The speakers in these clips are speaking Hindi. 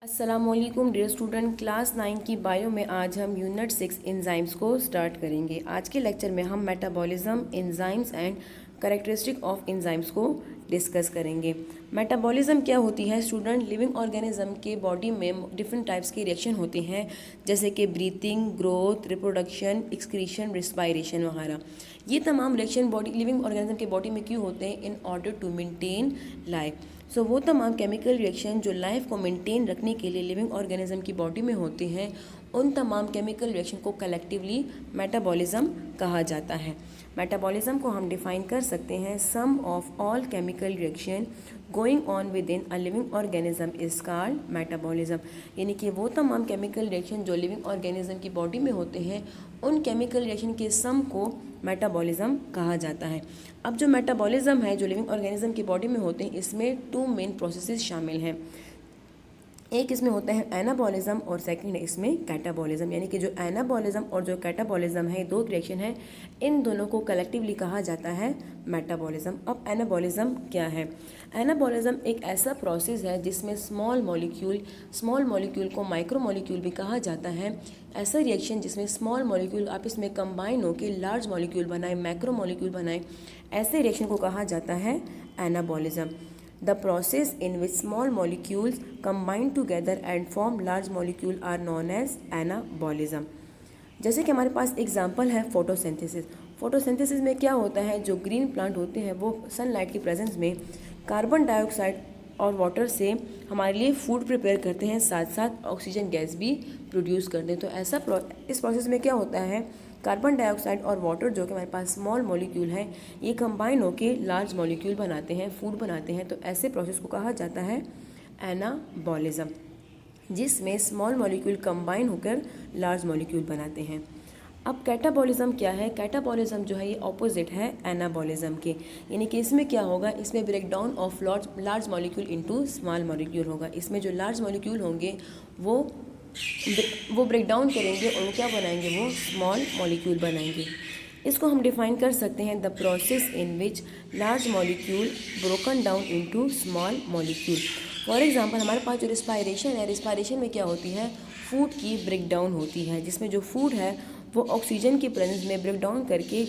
अस्सलामुअलैकुम डियर स्टूडेंट, क्लास 9 की बायो में आज हम यूनिट 6 एंजाइम्स को स्टार्ट करेंगे। आज के लेक्चर में हम metabolism, enzymes and characteristic of enzymes को डिस्कस करेंगे। मेटाबॉलिज्म क्या होती है स्टूडेंट? लिविंग ऑर्गेनिज्म के बॉडी में डिफरेंट टाइप्स की रिएक्शन होती हैं, जैसे कि breathing, growth, reproduction, excretion, respiration वगैरह। ये तमाम रिएक्शन बॉडी लिविंग ऑर्गेनिज्म के बॉडी में क्यों होते हैं? In order to maintain life. So वो तमाम केमिकल रिएक्शन जो लाइफ को मेंटेन रखने के लिए लिविंग ऑर्गेनिज्म की बॉडी में होते हैं, उन तमाम केमिकल रिएक्शन को कलेक्टिवली मेटाबॉलिज्म कहा जाता है। मेटाबॉलिज्म को हम डिफाइन कर सकते हैं, sum of all chemical reaction going on within a living organism is called metabolism. यानी कि वो तमाम केमिकल रिएक्शन जो लिविंग ऑर्गेनिज्म की बॉडी में होते हैं, उन केमिकल रिएक्शन के सम को मेटाबॉलिज्म कहा जाता है। अब जो मेटाबॉलिज्म है जो लिविंग ऑर्गेनिज्म की बॉडी में होते हैं, इसमें टू मेन प्रोसेसेस शामिल हैं। एक इसमें होता है एनाबॉलिज्म और सेकंड है इसमें कैटाबॉलिज्म। यानी कि जो एनाबॉलिज्म और जो कैटाबॉलिज्म है, दो रिएक्शन है, इन दोनों को कलेक्टिवली कहा जाता है मेटाबॉलिज्म। अब एनाबॉलिज्म क्या है? एनाबॉलिज्म एक ऐसा प्रोसेस है जिसमें स्मॉल मॉलिक्यूल को माइक्रो मॉलिक्यूल भी कहा जाता है। ऐसा रिएक्शन जिसमें स्मॉल मॉलिक्यूल आपस में कंबाइन होकर लार्ज मॉलिक्यूल बनाए, मैक्रो मॉलिक्यूल बनाए, ऐसे रिएक्शन को कहा जाता है anabolism. The process in which small molecules combine together and form large molecule are known as anabolism। जैसे कि हमारे पास एग्जांपल है फोटोसिंथेसिस। फोटोसिंथेसिस में क्या होता है? जो ग्रीन प्लांट होते हैं वो सनलाइट की प्रेजेंस में कार्बन डाइऑक्साइड और वाटर से हमारे लिए फूड प्रिपेयर करते हैं, साथ साथ ऑक्सीजन गैस भी प्रोड्यूस करते हैं। तो इस प्रोसेस में क्या होता है? कार्बन डाइऑक्साइड और वाटर जो कि हमारे पास स्मॉल मॉलिक्यूल है, ये कंबाइन होके लार्ज मॉलिक्यूल बनाते हैं, फूड बनाते हैं। तो ऐसे प्रोसेस को कहा जाता है एनाबॉलिज्म, जिसमें स्मॉल मॉलिक्यूल कंबाइन होकर लार्ज मॉलिक्यूल बनाते हैं। अब कैटाबॉलिज्म क्या है? कैटाबॉलिज्म जो है ये ऑपोजिट है एनाबॉलिज्म के। यानी कि इसमें क्या होगा? इसमें break down of large molecule into small molecule होगा। इसमें जो लार्ज मॉलिक्यूल होंगे वो ब्रेक डाउन करेंगे और वो क्या बनाएंगे? वो स्मॉल मॉलिक्यूल बनाएंगे। इसको हम डिफाइन कर सकते हैं, the process in which large molecule broken down into small molecule. For example हमारे पास जो रिस्पायरेशन है, रिस्पायरेशन में क्या होती है? फूड की ब्रेक डाउन होती है, जिसमें जो फूड है वो ऑक्सीजन की प्रेजेंस में ब्रेक डाउन करके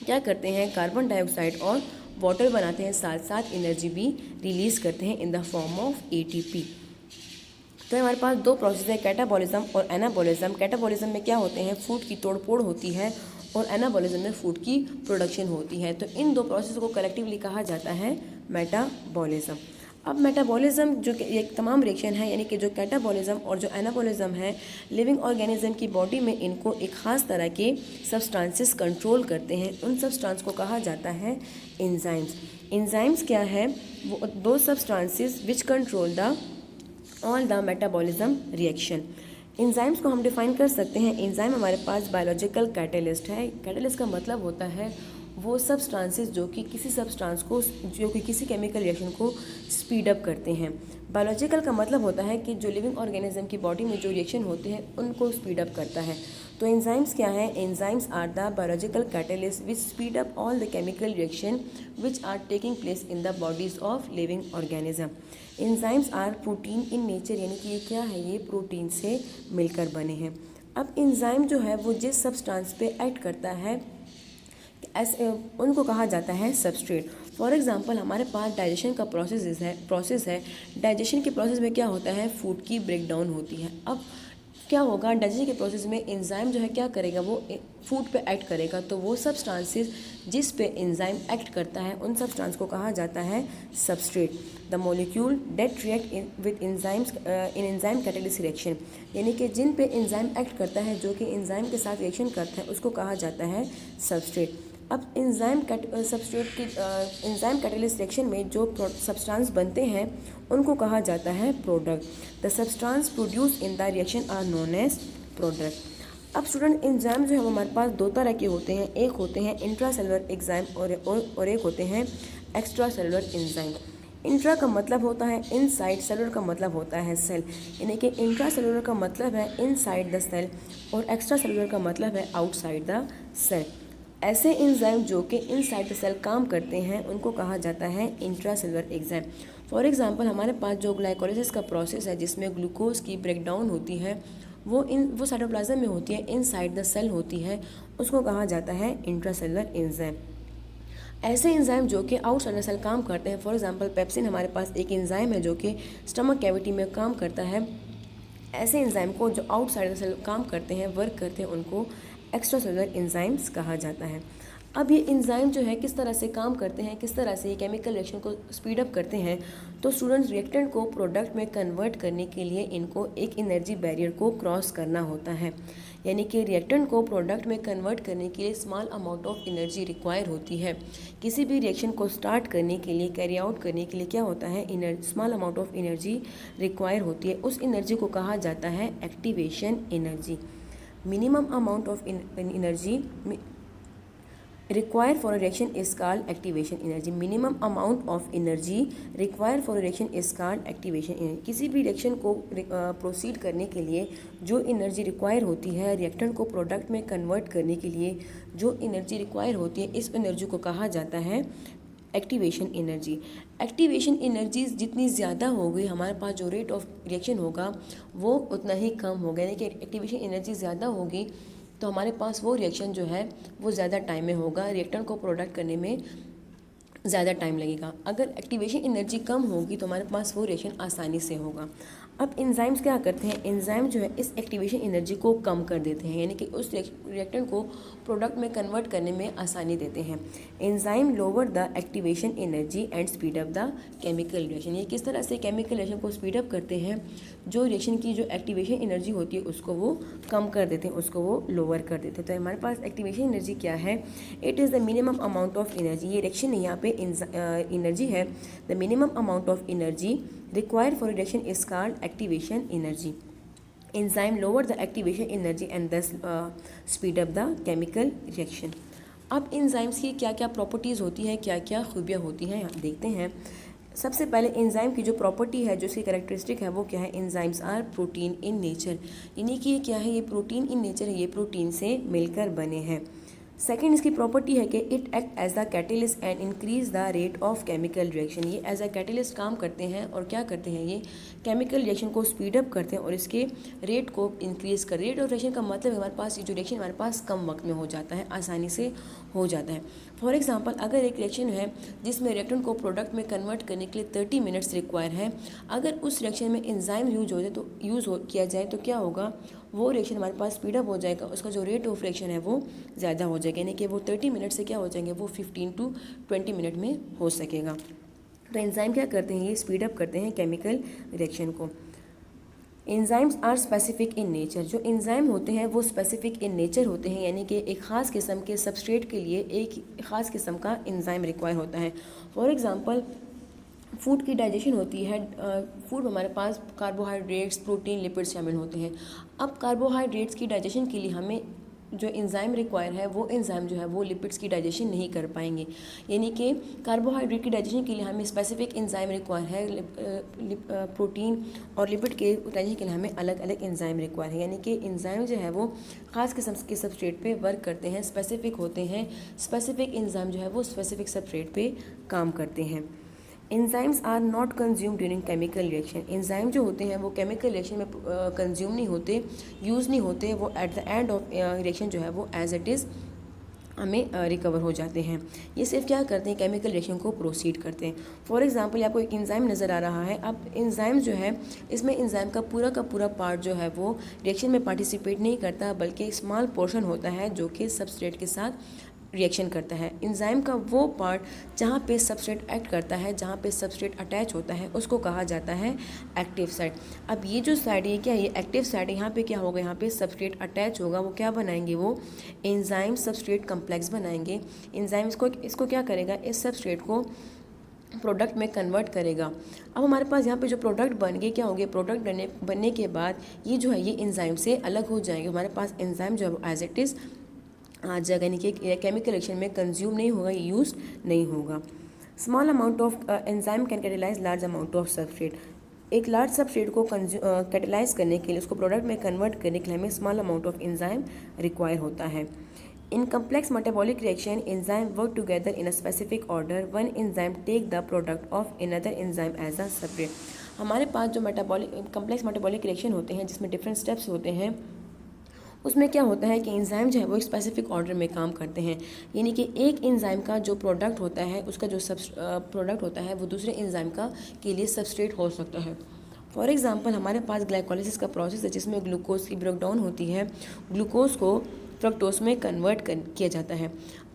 क्या करते हैं? कार्बन डाइऑक्साइड और वाटर बनाते हैं, साथ साथ एनर्जी भी रिलीज करते हैं in the form of ATP। तो हमारे पास दो प्रोसेस है, कैटाबॉलिज्म और एनाबॉलिज्म। कैटाबॉलिज्म में क्या होते हैं? फूड की तोड़फोड़ होती है और एनाबॉलिज्म में फूड की प्रोडक्शन होती है। तो इन दो प्रोसेस को कलेक्टिवली कहा जाता है मेटाबॉलिज्म। अब मेटाबॉलिज्म जो कि एक तमाम रिएक्शन है, यानी कि जो कैटाबॉलिज्म और जो एनाबॉलिज्म है, लिविंग ऑर्गेनिज्म की बॉडी में इनको एक ख़ास तरह के सब्सटेंसेस कंट्रोल करते हैं। उन सब्सटेंस को कहा जाता है एंजाइम्स। एंजाइम्स क्या है? वो दो substances which control the all the metabolism reaction. Enzymes को हम डिफाइन कर सकते हैं। एंजाइम हमारे पास बायोलॉजिकल कैटलिस्ट है। कैटलिस्ट का मतलब होता है वो सब्सटेंसेस जो कि किसी केमिकल रिएक्शन को स्पीड अप करते हैं। बायोलॉजिकल का मतलब होता है कि जो लिविंग ऑर्गेनिज्म की बॉडी में जो रिएक्शन होते हैं उनको स्पीड अप करता है। तो एंजाइम्स क्या है? Enzymes are the biological catalyst which speed up all the chemical reaction which are taking place in the bodies of living organism. Enzymes are protein in nature, यानी कि ये क्या है? ये प्रोटीन से मिलकर बने हैं। अब एंजाइम जो है वो जिस सब्सटेंस पे एक्ट करता है ऐसे उनको कहा जाता है सबस्ट्रेट। फॉर एग्जांपल हमारे पास डाइजेशन का प्रोसेस है। डाइजेशन के प्रोसेस में क्या होता है? फूड की ब्रेक डाउन होती है। अब क्या होगा? डाइजेशन के प्रोसेस में एंजाइम जो है क्या करेगा? वो फूड पे एक्ट करेगा। तो वो सब्सटेंसेस जिस पे एंजाइम एक्ट करता है उन सब्सटेंस को कहा जाता है substrate. The molecule that react with enzymes in enzyme catalyst reaction, यानी कि जिन पे एंजाइम एक्ट करता है, जो कि एंजाइम के साथ रिएक्शन करता है, उसको कहा जाता है सबस्ट्रेट। अब एंजाइम कैटलिस्ट रिएक्शन में जो सब्सटेंस बनते हैं उनको कहा जाता है product. The substance produce in the reaction are known as product. अब स्टूडेंट एंजाइम जो है वो हमारे पास दो तरह के होते हैं। एक होते हैं इंट्रासेलुलर एंजाइम और एक होते हैं एक्स्ट्रा सेलुलर एंजाइम। इंट्रा का मतलब होता है इनसाइड, सेलुलर का मतलब होता है सेल। यानी कि इंट्रा सेलुलर का मतलब है इनसाइड द सेल और एक्स्ट्रा सेलुलर का मतलब है आउटसाइड द सेल। ऐसे एंजाइम जो कि इनसाइड द सेल काम करते हैं उनको कहा जाता है इंट्रासेलुलर एंजाइम। फॉर एग्जांपल हमारे पास जो ग्लाइकोलाइसिस का प्रोसेस है जिसमें ग्लूकोज की ब्रेकडाउन होती है वो साइटोप्लाज्म में होती है, इनसाइड द सेल होती है, उसको कहा जाता है इंट्रासेलुलर एंजाइम। ऐसे एंजाइम जो कि आउटसाइड द सेल काम करते हैं, फॉर एग्जांपल पेप्सिन हमारे पास एक एंजाइम है जो कि स्टमक कैविटी में काम करता है। ऐसे एंजाइम को जो आउटसाइड द सेल काम करते हैं, वर्क करते हैं, उनको एक्स्ट्रा सेलुलर एंजाइम्स कहा जाता है। अब ये एंजाइम जो है किस तरह से काम करते हैं, किस तरह से ये केमिकल रिएक्शन को स्पीड अप करते हैं, तो स्टूडेंट्स रिएक्टेंट को प्रोडक्ट में कन्वर्ट करने के लिए इनको एक एनर्जी बैरियर को क्रॉस करना होता है। यानी कि रिएक्टेंट को प्रोडक्ट में कन्वर्ट करने के लिए small amount of energy require होती है। किसी भी रिएक्शन को स्टार्ट करने के लिए, कैरी आउट करने के लिए क्या होता है, small amount of energy require होती है। उस एनर्जी को कहा जाता है activation energy. Minimum amount of energy required for a reaction is called activation energy. Minimum amount of energy required for a reaction is called activation energy. किसी भी रिएक्शन को प्रोसीड करने के लिए जो एनर्जी रिक्वायर होती है, रिएक्टेंट को प्रोडक्ट में कन्वर्ट करने के लिए जो एनर्जी रिक्वायर होती है, इस एनर्जी को कहा जाता है एक्टिवेशन एनर्जी। एक्टिवेशन एनर्जी जितनी ज़्यादा होगी, हमारे पास जो रेट ऑफ रिएक्शन होगा वो उतना ही कम होगा। यानी कि एक्टिवेशन एनर्जी ज़्यादा होगी तो हमारे पास वो रिएक्शन जो है वो ज़्यादा टाइम में होगा, रिएक्टेंट को प्रोडक्ट करने में ज़्यादा टाइम लगेगा। अगर एक्टिवेशन एनर्जी कम होगी तो हमारे पास वो रिएक्शन आसानी से होगा। अब एंजाइम्स क्या करते हैं, एंजाइम जो है इस एक्टिवेशन एनर्जी को कम कर देते हैं, यानी कि उस रिएक्टेंट को प्रोडक्ट में कन्वर्ट करने में आसानी देते हैं। Enzyme lower the activation energy and speed up the chemical reaction. ये किस तरह से केमिकल रिएक्शन को स्पीड अप करते हैं, जो रिएक्शन की जो एक्टिवेशन एनर्जी होती है उसको वो कम कर देते हैं, उसको वो लोअर कर देते हैं। तो हमारे पास एक्टिवेशन एनर्जी क्या है, it is the minimum amount of energy. ये रिएक्शन यहाँ पे एनर्जी है, the minimum amount of energy required for a reaction is called activation energy. Enzyme lower the activation energy and thus speed up the chemical reaction. अब एंजाइम्स की क्या क्या प्रॉपर्टीज़ होती हैं, क्या क्या खूबियाँ होती हैं, देखते हैं। सबसे पहले एंजाइम की जो प्रॉपर्टी है, जो इसकी कैरेक्टरिस्टिक है, वो क्या है, enzymes are protein in nature. यानी कि ये क्या है, ये प्रोटीन इन नेचर है, ये प्रोटीन से मिलकर बने हैं। सेकेंड इसकी प्रॉपर्टी है कि it act as the catalyst and increase the rate of chemical reaction. ये एज अ कैटेलिस्ट काम करते हैं और क्या करते हैं, ये केमिकल रिएक्शन को स्पीड अप करते हैं और इसके रेट को इंक्रीज़ कर। रेट ऑफ रिएक्शन का मतलब हमारे पास ये जो रिएक्शन हमारे पास कम वक्त में हो जाता है, आसानी से हो जाता है। फॉर एग्जांपल अगर एक रिएक्शन है जिसमें रिएक्टेंट को प्रोडक्ट में कन्वर्ट करने के लिए 30 मिनट्स रिक्वायर है, अगर उस रिएक्शन में एंजाइम यूज़ किया जाए तो क्या होगा, वो रिएक्शन हमारे पास स्पीड अप हो जाएगा, उसका जो रेट ऑफ रिएक्शन है वो ज़्यादा हो जाएगा। यानी कि वो 30 मिनट से क्या हो जाएंगे, वो 15 to 20 मिनट में हो सकेगा। तो एंजाइम क्या करते हैं, ये स्पीड अप करते हैं केमिकल रिएक्शन को। Enzymes are specific in nature. जो एंजाइम होते हैं वो स्पेसिफिक इन नेचर होते हैं, यानी कि एक ख़ास किस्म के सबस्ट्रेट के लिए एक ख़ास किस्म का एंजाइम रिक्वायर होता है। फॉर एग्जांपल फूड की डाइजेशन होती है, फूड हमारे पास कार्बोहाइड्रेट्स, प्रोटीन, लिपिड शामिल होते हैं। अब कार्बोहाइड्रेट्स की डाइजेशन के लिए हमें जो एंजाइम रिक्वायर है, वो एंजाइम जो है वो लिपिड्स की डाइजेशन नहीं कर पाएंगे। यानी कि कार्बोहाइड्रेट की डाइजेशन के लिए हमें स्पेसिफिक एंजाइम रिक्वायर है, प्रोटीन और लिपिड के डाइजेशन के लिए हमें अलग अलग एंजाइम रिक्वायर है। यानी कि एंजाइम जो है वो ख़ास किस्म के सबस्ट्रेट पे वर्क करते हैं, स्पेसिफिक होते हैं। स्पेसिफिक एंजाइम जो है वो स्पेसिफिक सबस्ट्रेट पे काम करते हैं। Enzymes are not consume during chemical reaction. Enzyme जो होते हैं वो केमिकल रिएक्शन में कंज्यूम नहीं होते, यूज़ नहीं होते, वो at the end of reaction जो है वो एज इट इज़ हमें रिकवर हो जाते हैं। ये सिर्फ क्या करते हैं, केमिकल रिएक्शन को प्रोसीड करते हैं। फॉर एग्जांपल आपको एक एंजाइम नज़र आ रहा है। अब एंजाइम जो है, इसमें एंजाइम का पूरा पार्ट जो है वो रिएक्शन में पार्टिसिपेट नहीं करता, बल्कि स्मॉल पोर्शन होता है जो कि सबस्ट्रेट के साथ रिएक्शन करता है। एंजाइम का वो पार्ट जहाँ पे सबस्ट्रेट एक्ट करता है, जहाँ पे सबस्ट्रेट अटैच होता है, उसको कहा जाता है एक्टिव साइट। अब ये जो साइड है क्या, ये एक्टिव साइड है। यहाँ पे क्या होगा, यहाँ पे सबस्ट्रेट अटैच होगा, वो क्या बनाएंगे, वो एंजाइम सबस्ट्रेट कम्प्लेक्स बनाएंगे। एंजाइम इसको क्या करेगा, इस सबस्ट्रेट को प्रोडक्ट में कन्वर्ट करेगा। अब हमारे पास यहाँ पे जो प्रोडक्ट बन गए, क्या होंगे, प्रोडक्ट बनने के बाद ये जो है ये एंजाइम से अलग हो जाएंगे। हमारे पास एंजाइम जो है एज इट इज़ आ जाएगा, यानी कि केमिकल रिएक्शन में कंज्यूम नहीं होगा, यूज़ नहीं होगा। Small amount of enzyme can catalyse large amount of substrate. एक लार्ज सबस्ट्रेट को कैटेलाइज करने के लिए, उसको प्रोडक्ट में कन्वर्ट करने के लिए हमें small amount of enzyme require होता है। In complex metabolic reaction, enzyme work together in a specific order. One enzyme take the product of another enzyme as a separate. हमारे पास जो कम्प्लेक्स मेटाबॉलिक रिएक्शन होते हैं जिसमें डिफरेंट स्टेप्स होते हैं, उसमें क्या होता है कि एंजाइम जो है वो एक स्पेसिफिक ऑर्डर में काम करते हैं। यानी कि एक एंजाइम का जो प्रोडक्ट होता है, उसका जो प्रोडक्ट होता है वो दूसरे एंजाइम का के लिए सबस्ट्रेट हो सकता है। फॉर एग्जांपल हमारे पास ग्लाइकोलाइसिस का प्रोसेस है जिसमें ग्लूकोज की ब्रेकडाउन होती है, ग्लूकोज को फ्रक्टोज में कन्वर्ट किया जाता है।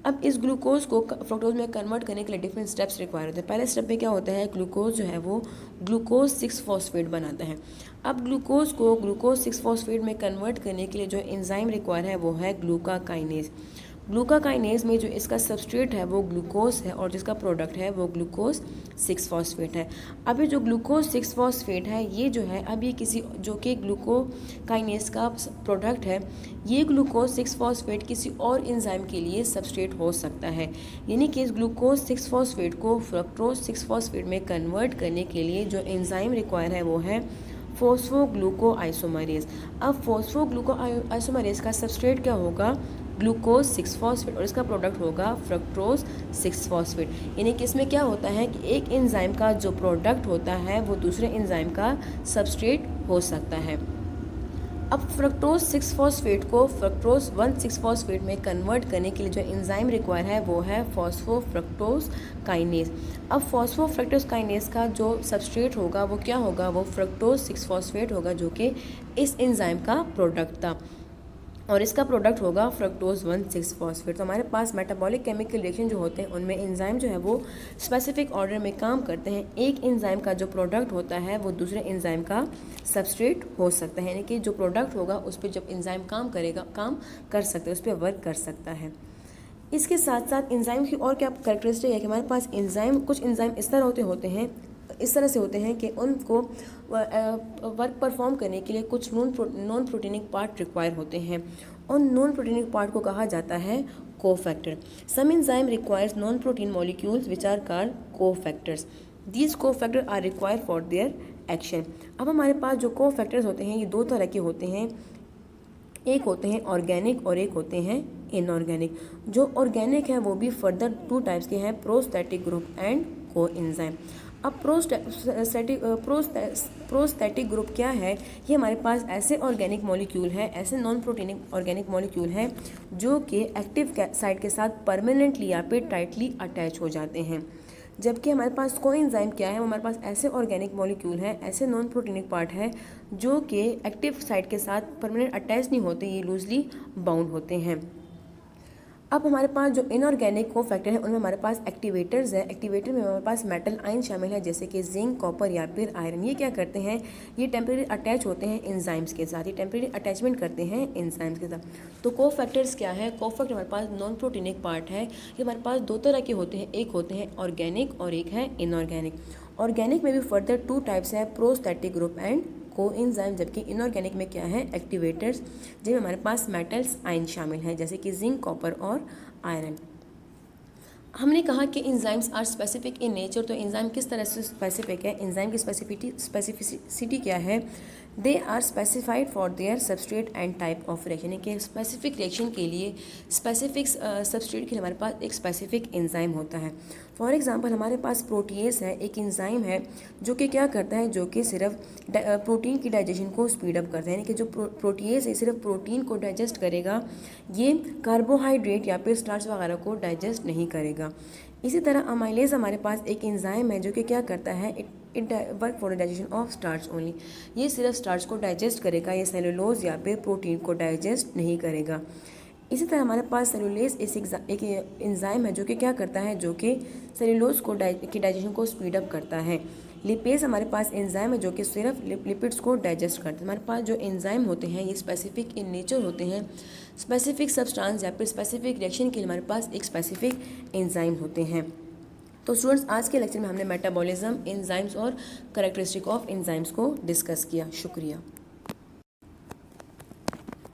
अब इस ग्लूकोज को फ्रक्टोज में कन्वर्ट करने के लिए डिफरेंट स्टेप्स रिक्वायर होते हैं। पहले स्टेप में क्या होता है, ग्लूकोज जो है वो ग्लूकोज 6 फॉस्फेट बनाता है। अब ग्लूकोज को ग्लूकोज 6 फॉस्फेट में कन्वर्ट करने के लिए जो एंजाइम रिक्वायर है वो है ग्लूकाकाइनेज। ग्लूकाकाइनेज में जो इसका सबस्ट्रेट है वो ग्लूकोज है और जिसका प्रोडक्ट है वो ग्लूकोज 6 फॉस्फेट है। अब ये जो ग्लूकोज 6 फॉस्फेट है ये जो है अब ये किसी जो कि ग्लूकोकाइनेज का प्रोडक्ट है, ये ग्लूकोज 6 फॉस्फेट किसी और एंजाइम के लिए सबस्ट्रेट हो सकता है। यानी कि इस ग्लूकोज 6 फॉस्फेट को फ्रक्टोज 6 फॉस्फेट में कन्वर्ट करने के लिए जो एंजाइम रिक्वायर है वो है फॉस्फोग्लूकोआइसोमरेज। अब फॉस्फोग्लूकोआइसोमरेज का सबस्ट्रेट क्या होगा, ग्लूकोज 6 फॉस्फेट, और इसका प्रोडक्ट होगा फ्रक्टोज 6 फॉस्फेट। यानी कि इसमें क्या होता है कि एक एंजाइम का जो प्रोडक्ट होता है वो दूसरे एंजाइम का सबस्ट्रेट हो सकता है। अब फ्रक्टोज 6 फॉस्फेट को फ्रक्टोज 1,6 फॉस्फेट में कन्वर्ट करने के लिए जो एंजाइम रिक्वायर है वो है फॉस्फोफ्रक्टोज काइनेज। अब फॉस्फोफ्रक्टोज काइनेज का जो सबस्ट्रेट होगा वो क्या होगा, वो फ्रक्टोज 6 फॉस्फेट होगा जो कि इस एंजाइम का प्रोडक्ट था, और इसका प्रोडक्ट होगा फ्रक्टोज 1,6 फॉस्फेट। तो हमारे पास मेटाबॉलिक केमिकल रिएक्शन जो होते हैं उनमें एंजाइम जो है वो स्पेसिफिक ऑर्डर में काम करते हैं। एक एंजाइम का जो प्रोडक्ट होता है वो दूसरे एंजाइम का सबस्ट्रेट हो सकता है। यानी कि जो प्रोडक्ट होगा उस पर जब एंजाइम काम कर सकता है, उस पर वर्क कर सकता है। इसके साथ साथ एंजाइम की और क्या कैरेक्टरिस्टिक है कि हमारे पास कुछ एंजाइम इस तरह से होते हैं कि उनको वर्क परफॉर्म करने के लिए कुछ नॉन प्रोटीनिक पार्ट रिक्वायर होते हैं, और नॉन प्रोटीनिक पार्ट को कहा जाता है cofactor. Some enzyme requires non protein molecules which are called cofactors. These cofactor are required for their action. अब हमारे पास जो कोफैक्टर्स होते हैं ये दो तरह के होते हैं, एक होते हैं ऑर्गेनिक और एक होते हैं इनऑर्गेनिक। जो ऑर्गेनिक है वो भी फर्दर 2 टाइप्स के हैं, प्रोस्थेटिक ग्रुप एंड कोएंजाइम। अब प्रोस्थेटिक ग्रुप क्या है, ये हमारे पास ऐसे ऑर्गेनिक मॉलिक्यूल है, ऐसे नॉन प्रोटीनिक ऑर्गेनिक मॉलिक्यूल हैं जो कि एक्टिव साइट के साथ परमानेंटली या फिर टाइटली अटैच हो जाते हैं। जबकि हमारे पास कोएंजाइम क्या है, वो हमारे पास ऐसे ऑर्गेनिक मॉलिक्यूल हैं, ऐसे नॉन प्रोटीनिक पार्ट है जो कि एक्टिव साइट के साथ परमानेंट अटैच नहीं होते, ये लूजली बाउंड होते हैं। अब हमारे पास जो इनऑर्गेनिक कोफैक्टर है उनमें हमारे पास एक्टिवेटर्स है। एक्टिवेटर में हमारे पास मेटल आयन शामिल है जैसे कि जिंक, कॉपर या फिर आयरन। ये क्या करते हैं, ये टेम्परेरी अटैच होते हैं एंजाइम्स के साथ, ये टेम्परेरी अटैचमेंट करते हैं एंजाइम्स के साथ। तो कोफैक्टर्स क्या है, कोफैक्टर हमारे पास नॉन प्रोटीनिक पार्ट है। ये हमारे पास 2 तरह के होते हैं, एक होते हैं ऑर्गेनिक और एक है इनऑर्गेनिक। ऑर्गेनिक में भी फर्दर 2 टाइप्स हैं, प्रोस्थेटिक ग्रुप एंड कोएंजाइम। जबकि इनऑर्गेनिक में क्या है, एक्टिवेटर्स, जिनमें हमारे पास मेटल्स आयन शामिल है जैसे कि जिंक, कॉपर और आयरन। हमने कहा कि enzymes are specific in nature. तो एंजाइम किस तरह से स्पेसिफिक है, एंजाइम की स्पेसिफिसिटी क्या है, they are specified for their substrate and type of reaction. यानी कि स्पेसिफिक रिएक्शन के लिए स्पेसिफिक सबस्ट्रेट के लिए हमारे पास एक स्पेसिफिक एंजाइम होता है। फॉर एग्जांपल हमारे पास प्रोटीएज है, एक एंजाइम है जो कि क्या करता है, जो कि सिर्फ प्रोटीन की डाइजेशन को स्पीड अप करता है। यानी कि जो प्रोटीएज है सिर्फ प्रोटीन को डाइजेस्ट करेगा, ये कार्बोहाइड्रेट या फिर स्टार्च वगैरह को डाइजेस्ट नहीं करेगा। इसी तरह अमाइलेज हमारे पास एक एंजाइम है जो कि क्या करता है, it work for the digestion of starch only. ये सिर्फ स्टार्च को डाइजेस्ट करेगा, ये सेलुलोज या फिर प्रोटीन को डाइजेस्ट नहीं करेगा। इसी तरह हमारे पास सेलुलेज एक एंजाइम है जो कि क्या करता है, जो कि सेलुलोज को की डाइजेशन को स्पीड अप करता है। लिपेज हमारे पास एंजाइम है जो कि सिर्फ लिपिड्स को डाइजेस्ट करते हैं। हमारे पास जो एंजाइम होते हैं ये स्पेसिफिक इन नेचर होते हैं, स्पेसिफिक सब्सटेंस या फिर स्पेसिफिक रिएक्शन के लिए हमारे पास एक स्पेसिफिक एंजाइम होते हैं। तो स्टूडेंट्स आज के लेक्चर में हमने मेटाबॉलिज्म, एंजाइम्स और कैरेक्टरिस्टिक ऑफ एंजाइम्स को डिस्कस किया। शुक्रिया।